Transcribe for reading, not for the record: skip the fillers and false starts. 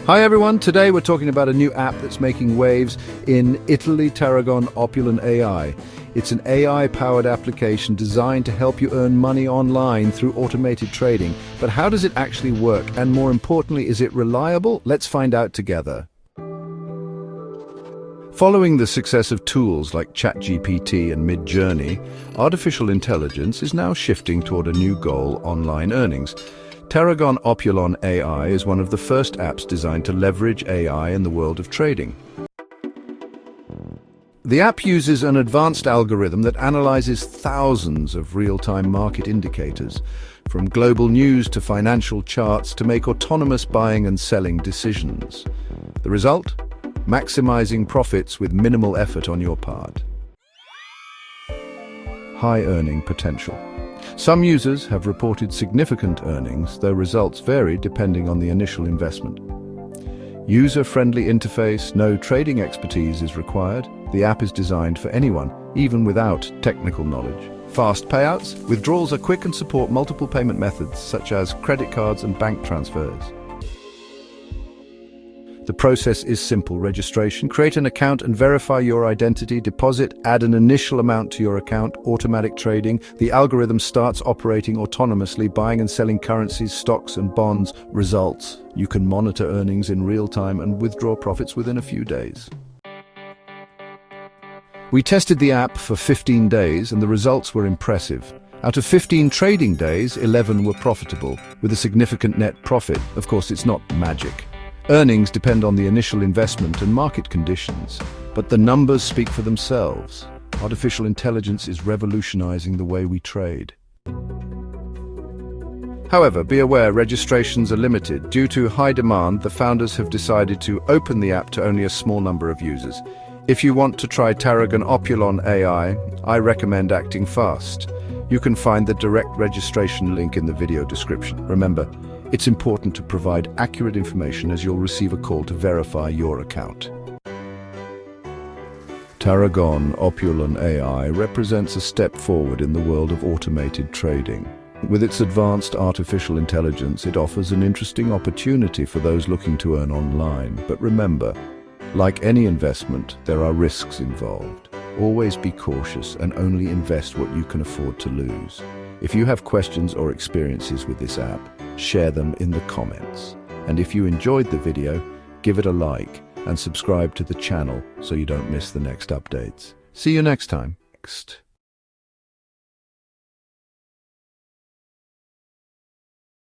Hi everyone, today we're talking about a new app that's making waves in Italy, Taragon Opulon AI. It's an AI-powered application designed to help you earn money online through automated trading. But how does it actually work? And more importantly, is it reliable? Let's find out together. Following the success of tools like ChatGPT and Midjourney, artificial intelligence is now shifting toward a new goal: online earnings. Taragon Opulon AI is one of the first apps designed to leverage AI in the world of trading. The app uses an advanced algorithm that analyzes thousands of real-time market indicators, from global news to financial charts, to make autonomous buying and selling decisions. The result? Maximizing profits with minimal effort on your part. High earning potential. Some users have reported significant earnings, though results vary depending on the initial investment. User-friendly interface, no trading expertise is required. The app is designed for anyone, even without technical knowledge. Fast payouts. Withdrawals are quick and support multiple payment methods, such as credit cards and bank transfers. The process is simple: registration, create an account and verify your identity, deposit, add an initial amount to your account, automatic trading. The algorithm starts operating autonomously, buying and selling currencies, stocks and bonds. Results: you can monitor earnings in real time and withdraw profits within a few days. We tested the app for 15 days and the results were impressive. Out of 15 trading days, 11 were profitable, with a significant net profit. Of course, it's not magic. Earnings depend on the initial investment and market conditions, but the numbers speak for themselves. Artificial intelligence is revolutionizing the way we trade. However, be aware, registrations are limited. Due to high demand, the founders have decided to open the app to only a small number of users. If you want to try Taragon Opulon AI, I recommend acting fast. You can find the direct registration link in the video description. Remember, it's important to provide accurate information, as you'll receive a call to verify your account. Taragon Opulon AI represents a step forward in the world of automated trading. With its advanced artificial intelligence, it offers an interesting opportunity for those looking to earn online. But remember, like any investment, there are risks involved. Always be cautious and only invest what you can afford to lose. If you have questions or experiences with this app, share them in the comments. And if you enjoyed the video, give it a like and subscribe to the channel so you don't miss the next updates. See you next time.